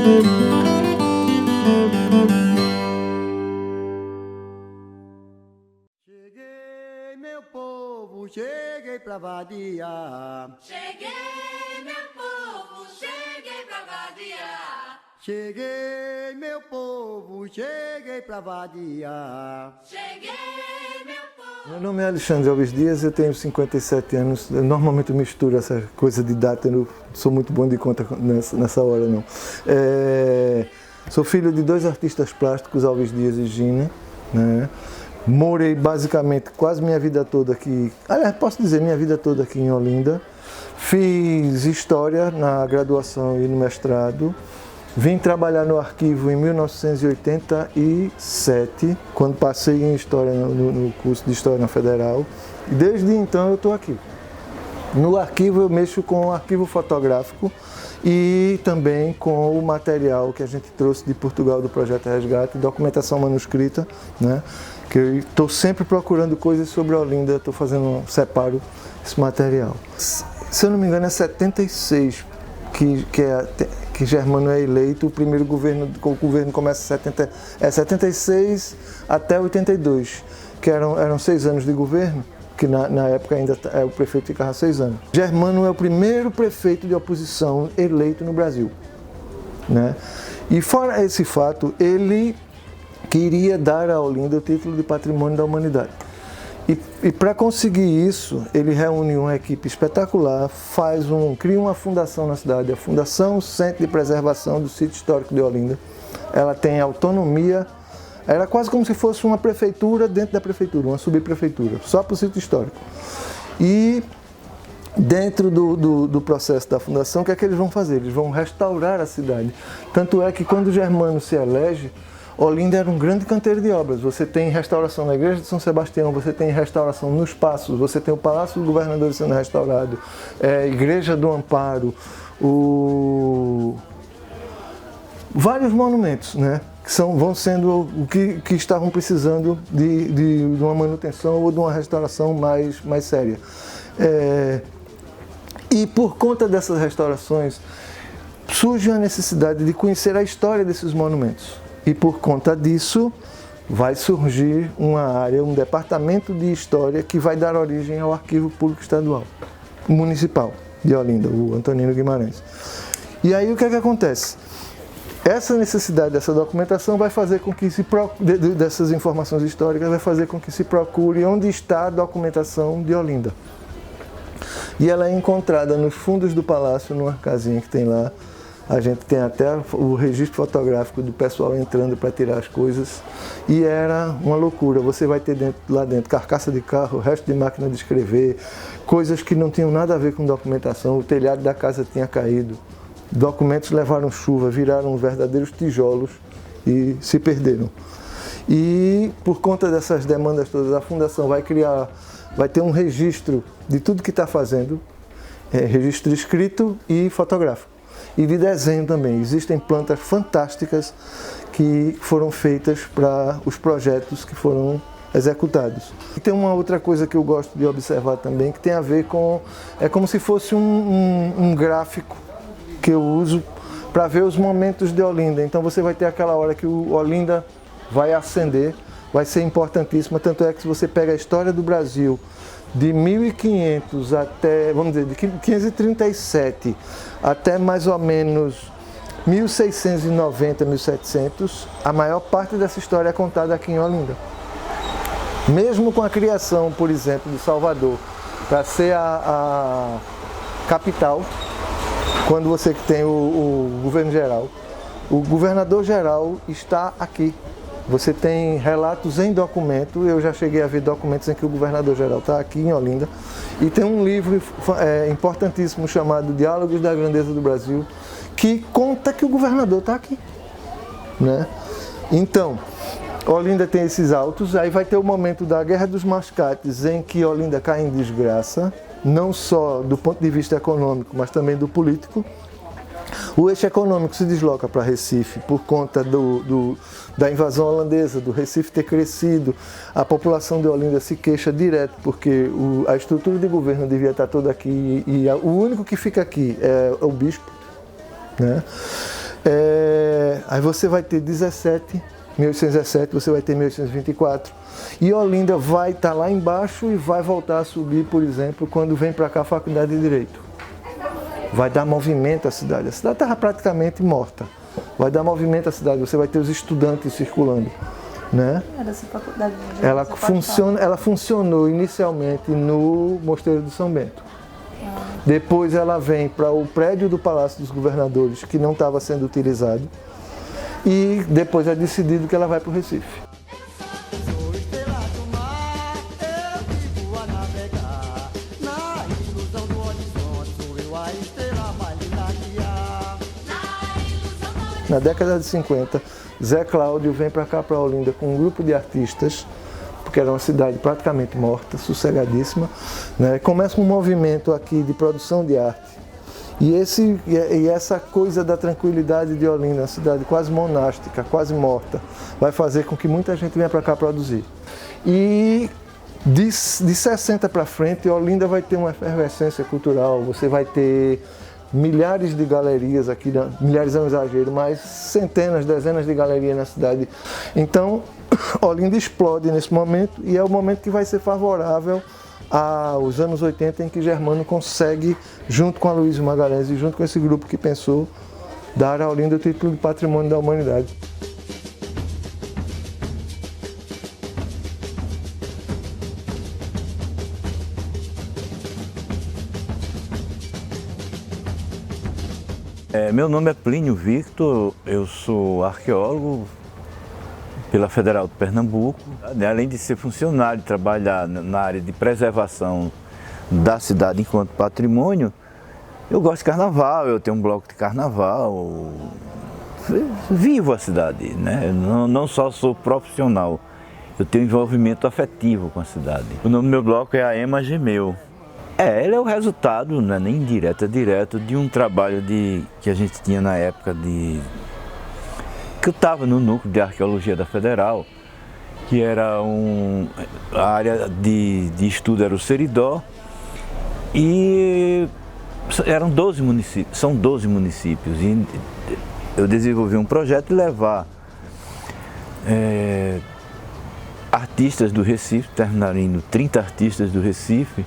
Cheguei, meu povo, cheguei pra vadiar. Cheguei, meu povo, cheguei pra vadiar. Cheguei, meu povo, cheguei pra vadiar. Cheguei, meu povo. Meu nome é Alexandre Alves Dias, eu tenho 57 anos. Eu normalmente misturo essa coisa de data, eu não sou muito bom de conta nessa hora, não. Sou filho de dois artistas plásticos, Alves Dias e Gina, né? Morei basicamente quase minha vida toda aqui, aliás, posso dizer minha vida toda aqui em Olinda. Fiz História na graduação e no mestrado. Vim trabalhar no arquivo em 1987, quando passei em História no curso de História na Federal. E desde então eu estou aqui. No arquivo eu mexo com o arquivo fotográfico e também com o material que a gente trouxe de Portugal do Projeto Resgate, documentação manuscrita, né? Que eu estou sempre procurando coisas sobre Olinda, separo esse material. Se eu não me engano é 76 que Germano é eleito, o governo começa em 76 até 82, que eram 6 anos de governo, que na época ainda o prefeito ficava 6 anos. Germano é o primeiro prefeito de oposição eleito no Brasil, né? E fora esse fato, ele queria dar a Olinda o título de Patrimônio da Humanidade. E para conseguir isso, ele reúne uma equipe espetacular, cria uma fundação na cidade, a Fundação Centro de Preservação do Sítio Histórico de Olinda. Ela tem autonomia, era quase como se fosse uma prefeitura dentro da prefeitura, uma subprefeitura, só para o sítio histórico. E dentro do processo da fundação, o que é que eles vão fazer? Eles vão restaurar a cidade. Tanto é que quando Germano se elege, Olinda era um grande canteiro de obras. Você tem restauração na Igreja de São Sebastião, você tem restauração nos Passos, você tem o Palácio do Governador sendo restaurado, a Igreja do Amparo, vários monumentos, né? Que vão sendo o que estavam precisando de uma manutenção ou de uma restauração mais séria. E por conta dessas restaurações, surge a necessidade de conhecer a história desses monumentos. E por conta disso, vai surgir uma área, um departamento de história que vai dar origem ao Arquivo Público Estadual, Municipal de Olinda, o Antonino Guimarães. E aí o que é que acontece? Essa necessidade dessa documentação vai fazer com que dessas informações históricas, vai fazer com que se procure onde está a documentação de Olinda. E ela é encontrada nos fundos do palácio, numa casinha que tem lá. A gente tem até o registro fotográfico do pessoal entrando para tirar as coisas. E era uma loucura. Você vai ter lá dentro carcaça de carro, resto de máquina de escrever, coisas que não tinham nada a ver com documentação. O telhado da casa tinha caído. Documentos levaram chuva, viraram verdadeiros tijolos e se perderam. E por conta dessas demandas todas, a Fundação vai ter um registro de tudo que está fazendo, registro escrito e fotográfico. E de desenho também. Existem plantas fantásticas que foram feitas para os projetos que foram executados. E tem uma outra coisa que eu gosto de observar também, que tem a ver com... É como se fosse um gráfico que eu uso para ver os momentos de Olinda. Então você vai ter aquela hora que o Olinda vai acender, vai ser importantíssima. Tanto é que se você pega a história do Brasil, de 1500 até, vamos dizer, de 537 até mais ou menos 1690, 1700, a maior parte dessa história é contada aqui em Olinda. Mesmo com a criação, por exemplo, de Salvador, para ser a capital, quando você tem o governo geral, o governador geral está aqui. Você tem relatos em documento, eu já cheguei a ver documentos em que o governador-geral está aqui em Olinda, e tem um livro importantíssimo chamado Diálogos da Grandeza do Brasil, que conta que o governador está aqui, né? Então, Olinda tem esses autos, aí vai ter o momento da Guerra dos Mascates, em que Olinda cai em desgraça, não só do ponto de vista econômico, mas também do político. O eixo econômico se desloca para Recife por conta da invasão holandesa, do Recife ter crescido. A população de Olinda se queixa direto porque a estrutura de governo devia estar toda aqui e o único que fica aqui é o bispo, né? Aí você vai ter 1817, você vai ter 1824. E Olinda vai estar lá embaixo e vai voltar a subir, por exemplo, quando vem para cá a Faculdade de Direito. Vai dar movimento à cidade. A cidade estava praticamente morta. Vai dar movimento à cidade, você vai ter os estudantes circulando. Né? Era essa faculdade de Direito, Ela funcionou inicialmente no Mosteiro de São Bento. Depois ela vem para o prédio do Palácio dos Governadores, que não estava sendo utilizado. E depois é decidido que ela vai para o Recife. Sou estrela do mar, eu vivo a navegar. Na ilusão do horizonte, sou eu a estrela mais linda que há. Na década de 50, Zé Cláudio vem para cá, para Olinda, com um grupo de artistas, porque era uma cidade praticamente morta, sossegadíssima, né? Começa um movimento aqui de produção de arte. E essa coisa da tranquilidade de Olinda, uma cidade quase monástica, quase morta, vai fazer com que muita gente venha para cá produzir. E de 60 para frente, Olinda vai ter uma efervescência cultural, você vai ter milhares de galerias aqui, milhares é um exagero, mas centenas, dezenas de galerias na cidade. Então, Olinda explode nesse momento e é o momento que vai ser favorável aos anos 80, em que Germano consegue, junto com Aloysio Magalhães e junto com esse grupo que pensou, dar a Olinda o título de Patrimônio da Humanidade. Meu nome é Plínio Victor, eu sou arqueólogo pela Federal de Pernambuco. Além de ser funcionário e trabalhar na área de preservação da cidade enquanto patrimônio, eu gosto de carnaval, eu tenho um bloco de carnaval, vivo a cidade, né? Não só sou profissional, eu tenho envolvimento afetivo com a cidade. O nome do meu bloco é a EMA Gemeu. Ele é o resultado, não é nem indireto, é direto, de um trabalho que a gente tinha na época que eu estava no núcleo de arqueologia da Federal, que era a área de estudo era o Seridó, e eram 12 municípios, são 12 municípios, e eu desenvolvi um projeto de levar artistas do Recife, terminaram indo 30 artistas do Recife,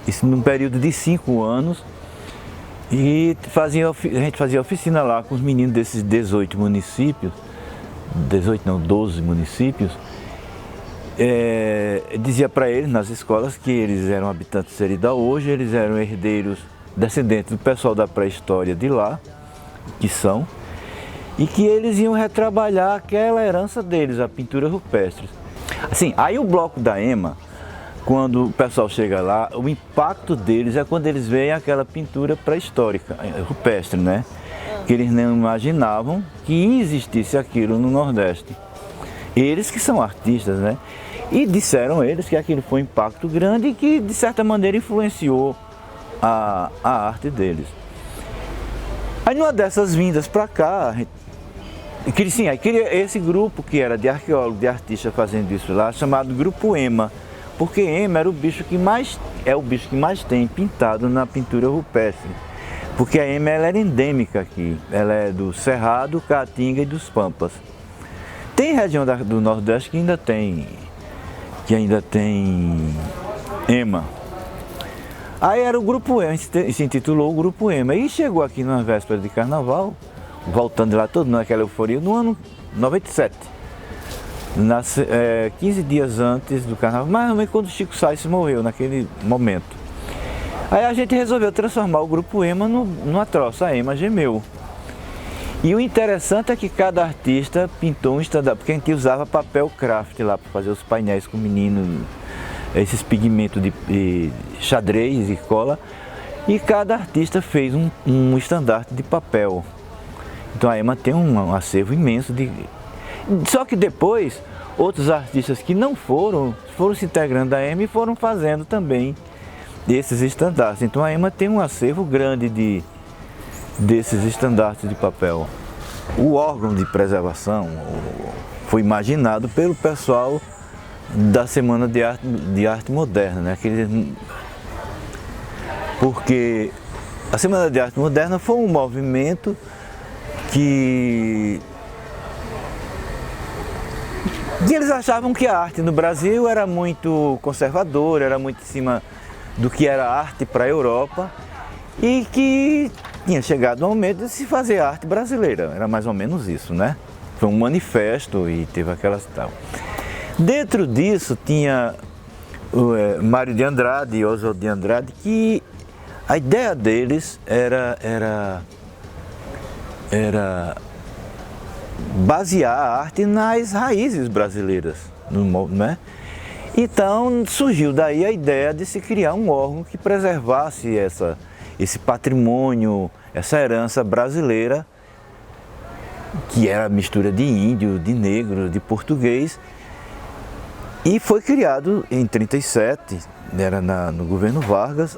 isso num período de 5 anos, e a gente fazia oficina lá com os meninos desses 18 municípios, 12 municípios, dizia para eles nas escolas que eles eram habitantes de Seridó, hoje eles eram herdeiros, descendentes do pessoal da pré-história de lá, que são, e que eles iam retrabalhar aquela herança deles, a pintura rupestre. Assim, aí o bloco da EMA, quando o pessoal chega lá, o impacto deles é quando eles veem aquela pintura pré-histórica, rupestre, né? Que eles não imaginavam que existisse aquilo no Nordeste. Eles que são artistas, né? E disseram eles que aquilo foi um impacto grande e que, de certa maneira, influenciou a arte deles. Aí, numa dessas vindas para cá, aí queria esse grupo que era de arqueólogos, de artistas fazendo isso lá, chamado Grupo EMA. Porque EMA era o bicho que mais tem pintado na pintura rupestre. Porque a EMA ela era endêmica aqui, ela é do Cerrado, Caatinga e dos Pampas. Tem região do Nordeste que ainda tem EMA. Aí era o Grupo EMA, se intitulou o Grupo EMA. E chegou aqui na véspera de Carnaval, voltando de lá todo naquela euforia, no ano 97. 15 dias antes do Carnaval, mais ou menos quando o Chico Sainz morreu, naquele momento. Aí a gente resolveu transformar o Grupo EMA numa troça, a EMA Gemeu. E o interessante é que cada artista pintou um estandarte, porque a gente usava papel craft lá para fazer os painéis com o menino, esses pigmentos de xadrez e cola, e cada artista fez um estandarte de papel. Então a EMA tem um acervo imenso de... Só que depois, outros artistas que não foram se integrando à EMA e foram fazendo também desses estandartes. Então a EMA tem um acervo grande desses estandartes de papel. O órgão de preservação foi imaginado pelo pessoal da Semana de Arte Moderna, né? Porque a Semana de Arte Moderna foi um movimento que eles achavam que a arte no Brasil era muito conservadora, era muito em cima do que era arte para a Europa e que tinha chegado o momento de se fazer arte brasileira, era mais ou menos isso, né? Foi um manifesto e teve aquelas tal. Dentro disso tinha Mário de Andrade e Oswald de Andrade, que a ideia deles era basear a arte nas raízes brasileiras, né? Então surgiu daí a ideia de se criar um órgão que preservasse esse patrimônio, essa herança brasileira, que era a mistura de índio, de negro, de português. E foi criado em 1937, era no governo Vargas,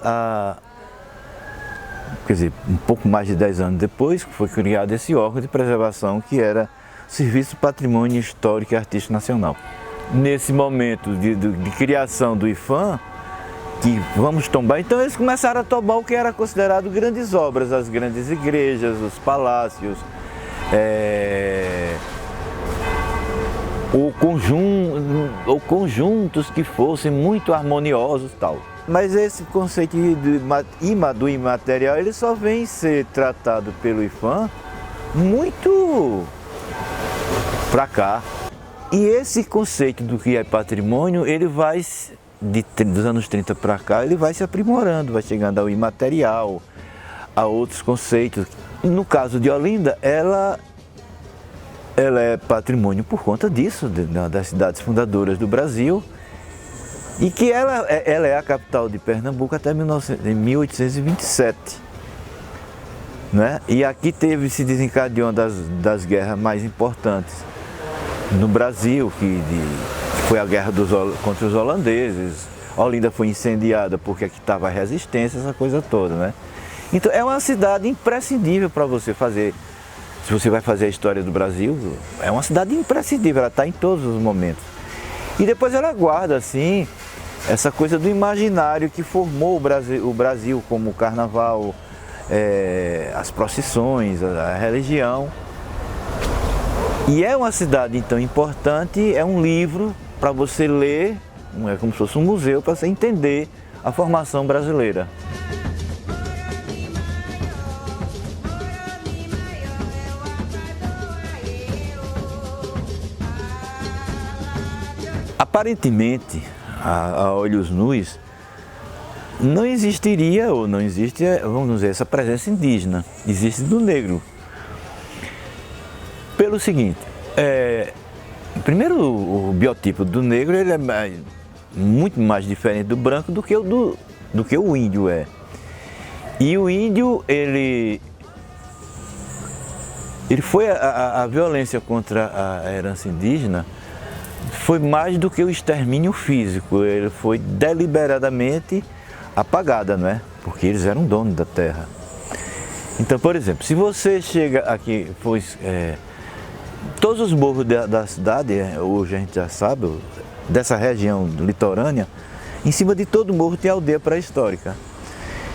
quer dizer, um pouco mais de 10 anos depois, que foi criado esse órgão de preservação que era o Serviço do Patrimônio Histórico e Artístico Nacional. Nesse momento de criação do IPHAN, que vamos tombar, então eles começaram a tombar o que era considerado grandes obras, as grandes igrejas, os palácios, ou conjuntos que fossem muito harmoniosos e tal. Mas esse conceito do imaterial, ele só vem ser tratado pelo IPHAN muito para cá. E esse conceito do que é patrimônio, ele vai, dos anos 30 para cá, ele vai se aprimorando, vai chegando ao imaterial, a outros conceitos. No caso de Olinda, ela é patrimônio por conta disso, das cidades fundadoras do Brasil, e que ela é a capital de Pernambuco até 1827. Né? E aqui se desencadeou uma das guerras mais importantes no Brasil, que foi a guerra contra os holandeses. Olinda foi incendiada porque aqui estava a resistência, essa coisa toda. Né? Então é uma cidade imprescindível para você fazer. Se você vai fazer a história do Brasil, é uma cidade imprescindível, ela está em todos os momentos. E depois ela guarda, assim, essa coisa do imaginário que formou o Brasil como o carnaval, as procissões, a religião. E é uma cidade, então, importante, é um livro para você ler, é como se fosse um museu, para você entender a formação brasileira. Aparentemente, a olhos nus, não existiria ou não existe, vamos dizer, essa presença indígena, existe do negro. Pelo seguinte, primeiro o biotipo do negro ele é muito mais diferente do branco do que o índio é. E o índio, ele foi a violência contra a herança indígena foi mais do que o extermínio físico, ele foi deliberadamente apagada, não é? Porque eles eram donos da terra. Então, por exemplo, se você chega aqui, todos os morros da cidade, hoje a gente já sabe, dessa região litorânea, em cima de todo morro tem aldeia pré-histórica.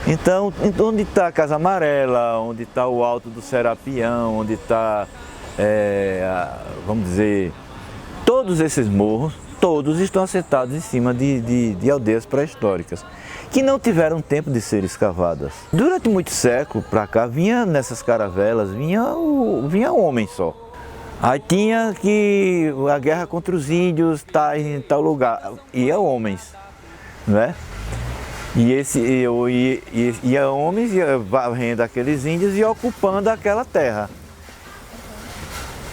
Então, onde está a Casa Amarela, onde está o Alto do Serapião, onde está, vamos dizer, todos esses morros, todos estão assentados em cima de aldeias pré-históricas, que não tiveram tempo de ser escavadas. Durante muitos séculos para cá, vinha nessas caravelas, vinha homem só. Aí tinha que a guerra contra os índios tá em tal lugar, ia homens, né? Ia homens, ia varrendo aqueles índios e ocupando aquela terra.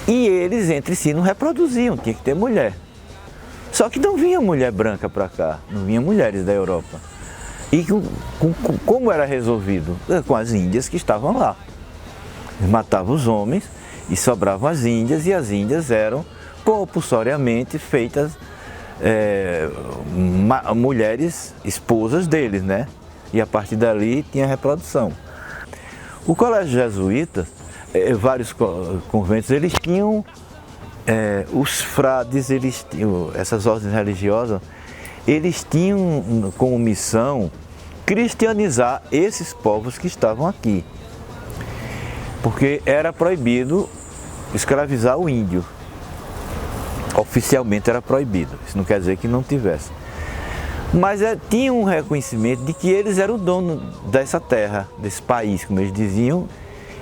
E eles entre si não reproduziam, tinha que ter mulher. Só que não vinha mulher branca para cá, não vinha mulheres da Europa. E como era resolvido? Com as índias que estavam lá. Eles matavam os homens e sobravam as índias, e as índias eram compulsoriamente feitas mulheres esposas deles, né? E a partir dali tinha reprodução. O colégio jesuíta, vários conventos, eles tinham, os frades, eles tinham, essas ordens religiosas, eles tinham como missão cristianizar esses povos que estavam aqui. porque era proibido escravizar o índio. Oficialmente era proibido, isso não quer dizer que não tivesse. Mas tinha um reconhecimento de que eles eram o dono dessa terra, desse país, como eles diziam,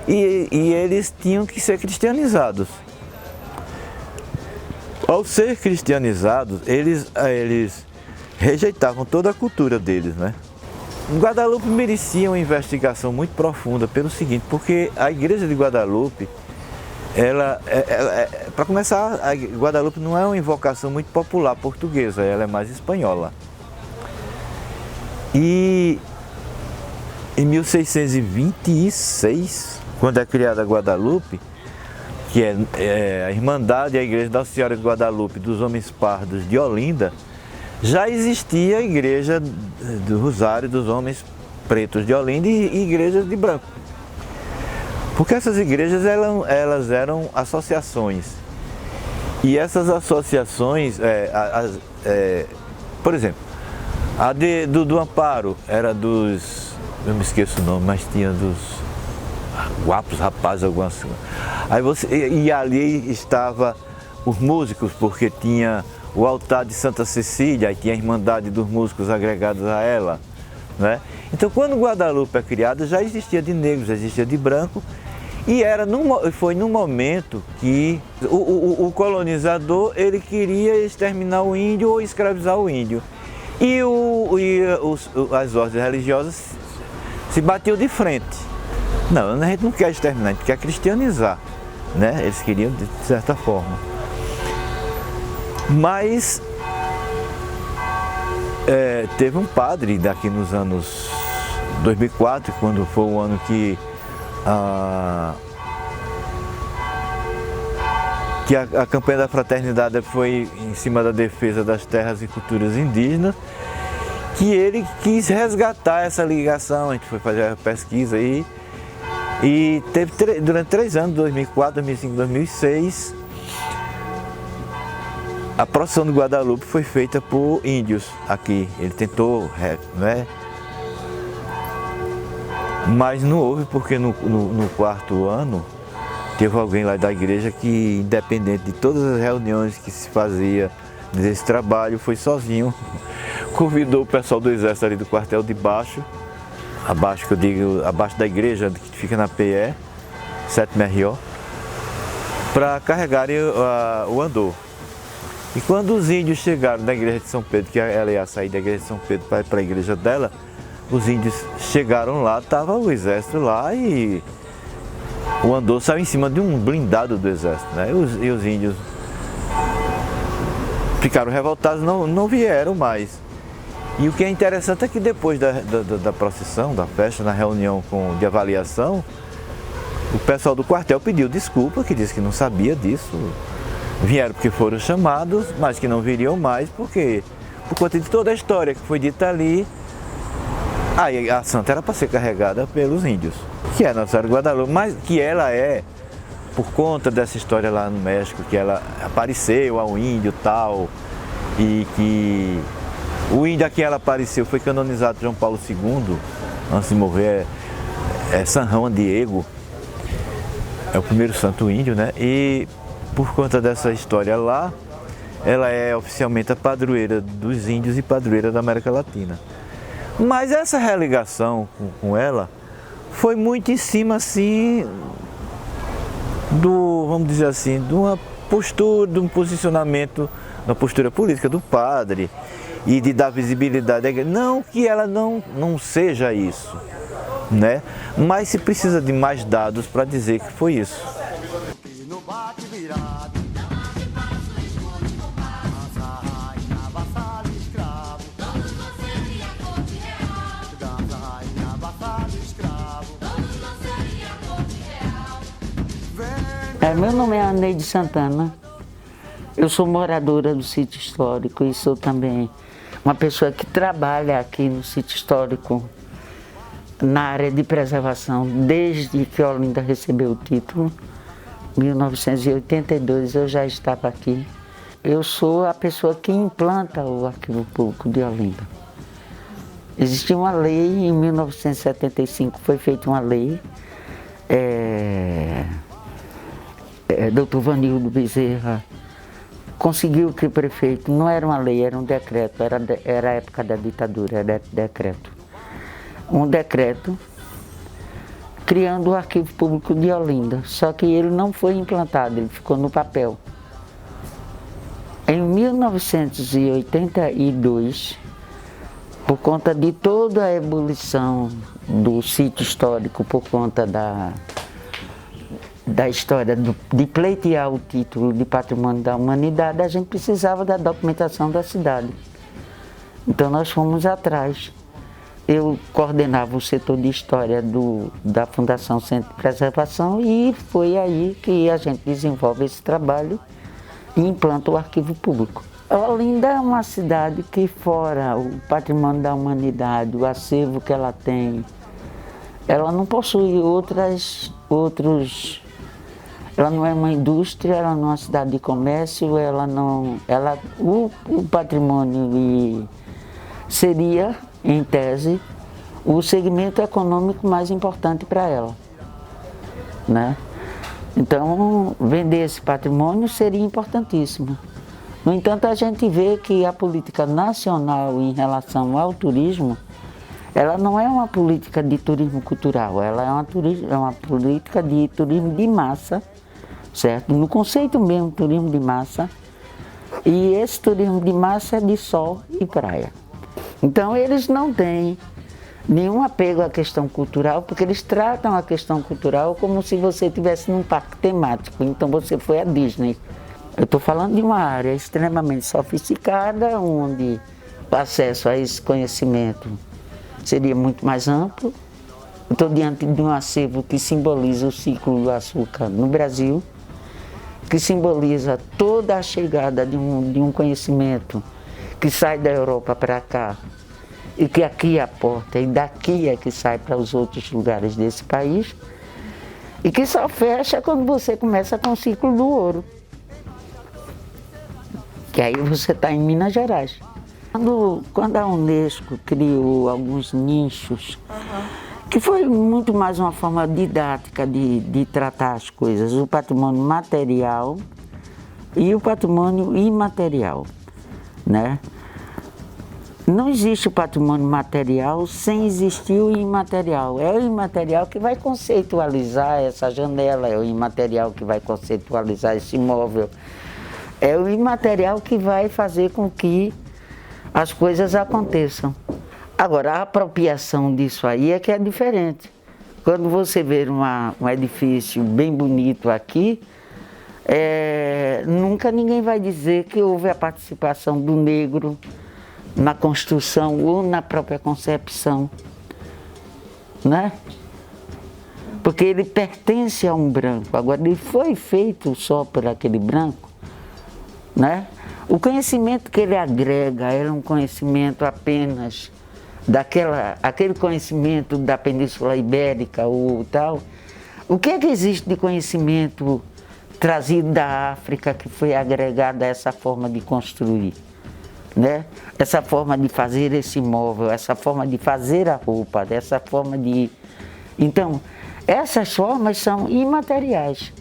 e eles tinham que ser cristianizados. Ao ser cristianizados, eles rejeitavam toda a cultura deles, né? Guadalupe merecia uma investigação muito profunda pelo seguinte, porque a igreja de Guadalupe, para começar, a Guadalupe não é uma invocação muito popular portuguesa, ela é mais espanhola. E em 1626, quando é criada Guadalupe, que é a Irmandade e a Igreja da Senhora de Guadalupe dos Homens Pardos de Olinda, já existia a Igreja do Rosário dos Homens Pretos de Olinda e igrejas de branco. Porque essas igrejas elas eram associações. E essas associações, por exemplo, a do Amparo era dos, eu me esqueço o nome, mas tinha dos guapos rapazes, algumas coisas. E ali estava os músicos, porque tinha o altar de Santa Cecília, aí tinha a Irmandade dos Músicos agregados a ela, né? Então, quando Guadalupe é criada, já existia de negro, já existia de branco, e foi num momento que o colonizador ele queria exterminar o índio ou escravizar o índio. E as ordens religiosas se batiam de frente. Não, a gente não quer exterminar, a gente quer cristianizar, né? Eles queriam de certa forma. Mas teve um padre daqui nos anos 2004, quando foi o ano que a campanha da fraternidade foi em cima da defesa das terras e culturas indígenas, que ele quis resgatar essa ligação. A gente foi fazer a pesquisa aí e teve durante 3 anos, 2004, 2005, 2006, a procissão de Guadalupe foi feita por índios aqui. Ele tentou, né? Mas não houve, porque no 4º ano teve alguém lá da igreja que, independente de todas as reuniões que se fazia desse trabalho, foi sozinho. Convidou o pessoal do exército ali do quartel de baixo, abaixo que eu digo, abaixo da igreja que fica na PE, 7MRO, para carregarem o andor. E quando os índios chegaram da igreja de São Pedro, que ela ia sair da igreja de São Pedro para a igreja dela, os índios chegaram lá, estava o exército lá e o andor saiu em cima de um blindado do exército, né? E os índios ficaram revoltados, não vieram mais. E o que é interessante é que depois da procissão, da festa, na reunião de avaliação, o pessoal do quartel pediu desculpa, que disse que não sabia disso. Vieram porque foram chamados, mas que não viriam mais, porque por conta de toda a história que foi dita ali, aí a santa era para ser carregada pelos índios, que é a Nossa Senhora de Guadalupe, mas que ela por conta dessa história lá no México, que ela apareceu ao índio e tal, e que o índio a quem ela apareceu foi canonizado por João Paulo II, antes de morrer, é San Juan Diego, é o primeiro santo índio, né? E por conta dessa história lá, ela é oficialmente a padroeira dos índios e padroeira da América Latina. Mas essa religação com ela foi muito em cima, assim, vamos dizer assim, de uma postura, de um posicionamento, da postura política do padre e de dar visibilidade à igreja. Não que ela não seja isso, né? Mas se precisa de mais dados para dizer que foi isso. E no bate virado, dança rainha, vassalo escravo, Todos vocês e a corte real, dança rainha, vassalo escravo. todos vocês e a corte real. Vem Meu nome é Aneide Santana. Eu sou moradora do sítio histórico e sou também uma pessoa que trabalha aqui no sítio histórico na área de preservação desde que Olinda recebeu o título. Em 1982 eu já estava aqui. Eu sou a pessoa que implanta o Arquivo Público de Olinda. Existia uma lei, em 1975 foi feita uma lei Dr. Vanildo Bezerra, conseguiu que o prefeito, não era uma lei, era um decreto, era a época da ditadura, era decreto. Um decreto criando o Arquivo Público de Olinda, só que ele não foi implantado, ele ficou no papel. Em 1982, por conta de toda a ebulição do sítio histórico, por conta da história de pleitear o título de Patrimônio da Humanidade, a gente precisava da documentação da cidade. Então nós fomos atrás. Eu coordenava o setor de história da Fundação Centro de Preservação e foi aí que a gente desenvolve esse trabalho e implanta o Arquivo Público. Olinda é uma cidade que, fora o patrimônio da humanidade, o acervo que ela tem, ela não possui ela não é uma indústria, ela não é uma cidade de comércio, o patrimônio seria, em tese, o segmento econômico mais importante para ela, né? Então, vender esse patrimônio seria importantíssimo. No entanto, a gente vê que a política nacional em relação ao turismo, ela não é uma política de turismo cultural, ela é uma política de turismo de massa, certo? No conceito mesmo, turismo de massa, e esse turismo de massa é de sol e praia. Então eles não têm nenhum apego à questão cultural, porque eles tratam a questão cultural como se você estivesse num parque temático, então você foi à Disney. Eu estou falando de uma área extremamente sofisticada, onde o acesso a esse conhecimento seria muito mais amplo. Eu estou diante de um acervo que simboliza o ciclo do açúcar no Brasil, que simboliza toda a chegada de um conhecimento que sai da Europa para cá e que aqui é a porta e daqui é que sai para os outros lugares desse país e que só fecha quando você começa com o ciclo do ouro, que aí você está em Minas Gerais. Quando a Unesco criou alguns nichos, que foi muito mais uma forma didática de tratar as coisas, o patrimônio material e o patrimônio imaterial, né? Não existe o patrimônio material sem existir o imaterial. É o imaterial que vai conceitualizar essa janela, é o imaterial que vai conceitualizar esse imóvel, é o imaterial que vai fazer com que as coisas aconteçam. Agora, a apropriação disso aí é que é diferente. Quando você vê um edifício bem bonito aqui, nunca ninguém vai dizer que houve a participação do negro na construção ou na própria concepção, né? Porque ele pertence a um branco. Agora, ele foi feito só por aquele branco, né? O conhecimento que ele agrega é um conhecimento apenas aquele conhecimento da Península Ibérica ou tal. O que é que existe de conhecimento trazido da África que foi agregado a essa forma de construir, né? Essa forma de fazer esse móvel, essa forma de fazer a roupa, essa forma de... Então, essas formas são imateriais.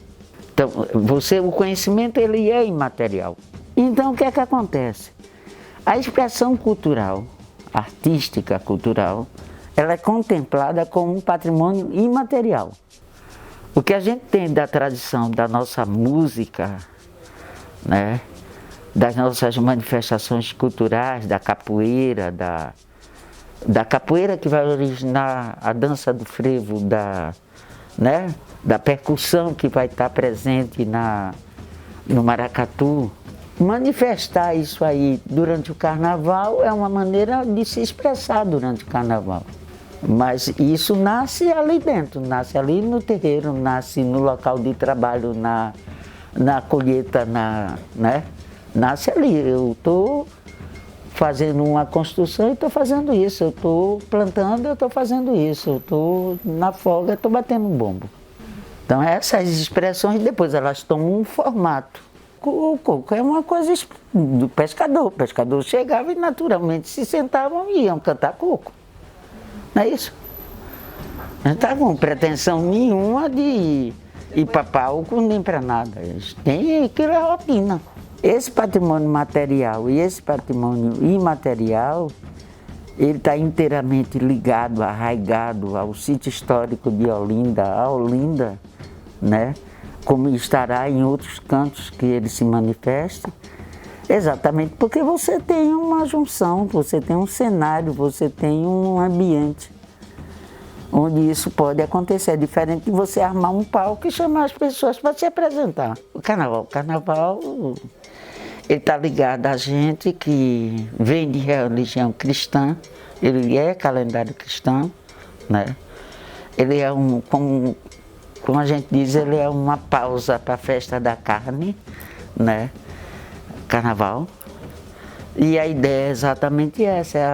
Então, o conhecimento ele é imaterial. Então, o que é que acontece? A expressão cultural, artística cultural, ela é contemplada como um patrimônio imaterial. O que a gente tem da tradição da nossa música, né, das nossas manifestações culturais, da capoeira, da capoeira que vai originar a dança do frevo, né, da percussão que vai estar presente no maracatu. Manifestar isso aí durante o carnaval é uma maneira de se expressar durante o carnaval. Mas isso nasce ali dentro, nasce ali no terreiro, nasce no local de trabalho, na colheita, né? Nasce ali. Eu estou fazendo uma construção e estou fazendo isso. Eu estou plantando, eu estou fazendo isso. Eu estou na folga, estou batendo um bombo. Então essas expressões depois elas tomam um formato. O coco é uma coisa do pescador. O pescador chegava e naturalmente se sentavam e iam cantar coco. Não é isso? Não está com pretensão nenhuma de ir para palco nem para nada. Eles têm aquilo é rotina. Esse patrimônio material e esse patrimônio imaterial, ele está inteiramente ligado, arraigado ao sítio histórico de Olinda, a Olinda, né? Como estará em outros cantos que ele se manifeste, exatamente porque você tem uma junção, você tem um cenário, você tem um ambiente onde isso pode acontecer. É diferente de você armar um palco e chamar as pessoas para se apresentar. O carnaval, ele está ligado a gente que vem de religião cristã, ele é calendário cristão, né? Ele é como a gente diz, ele é uma pausa para a festa da carne, né? Carnaval. E a ideia é exatamente essa, é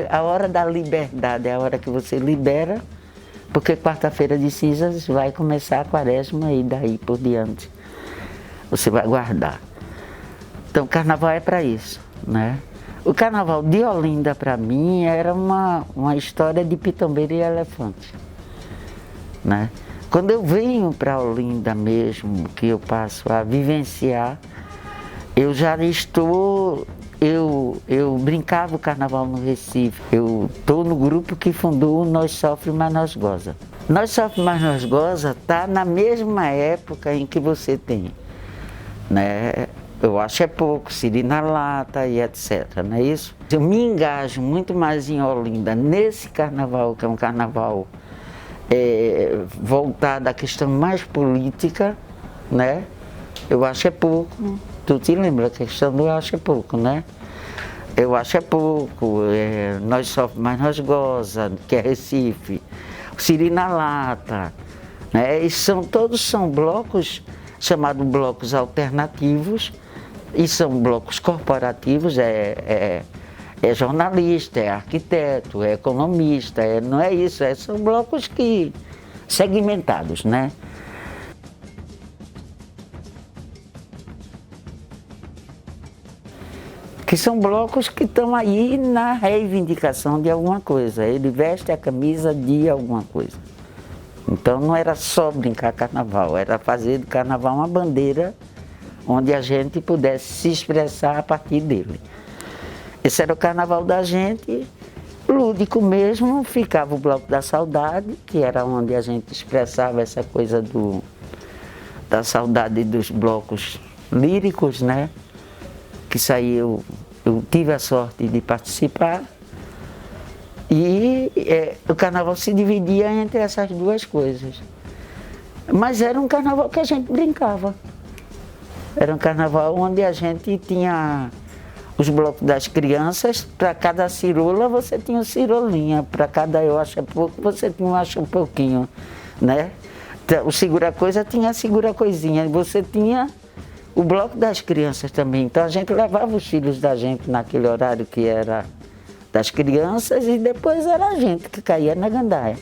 a hora da liberdade, é a hora que você libera, porque quarta-feira de cinzas vai começar a quaresma e daí por diante você vai guardar. Então o carnaval é para isso, né? O carnaval de Olinda para mim era uma história de pitombeiro e elefante, né? Quando eu venho para Olinda mesmo, que eu passo a vivenciar, eu já estou... Eu brincava o carnaval no Recife. Eu estou no grupo que fundou o Nós Sofre, Mas Nós Goza. Nós Sofre, Mas Nós Goza está na mesma época em que você tem, né? Eu acho é pouco, Siri na Lata e etc, não é isso? Eu me engajo muito mais em Olinda, nesse carnaval, que é um carnaval voltado à questão mais política, né? Eu acho é pouco. Tu te lembra a questão do eu acho é pouco, né? Eu acho é pouco, Nós Sofre, Mas Nós Goza, que é Recife, Siri na Lata, né? E todos são blocos chamados blocos alternativos e são blocos corporativos, é jornalista, é arquiteto, é economista, não é isso, são blocos segmentados, né? Que são blocos que estão aí na reivindicação de alguma coisa. Ele veste a camisa de alguma coisa. Então não era só brincar carnaval, era fazer do carnaval uma bandeira onde a gente pudesse se expressar a partir dele. Esse era o carnaval da gente, lúdico mesmo, ficava o Bloco da Saudade, que era onde a gente expressava essa coisa da saudade dos blocos líricos, né? Que saiu, eu tive a sorte de participar, e o carnaval se dividia entre essas duas coisas. Mas era um carnaval que a gente brincava. Era um carnaval onde a gente tinha os blocos das crianças, para cada cirola você tinha um cirolinha, para cada eu acho é pouco, você tinha um acho um pouquinho, né? O segura-coisa tinha a segura-coisinha, você tinha o bloco das crianças também. Então a gente levava os filhos da gente naquele horário que era das crianças e depois era a gente que caía na gandaia.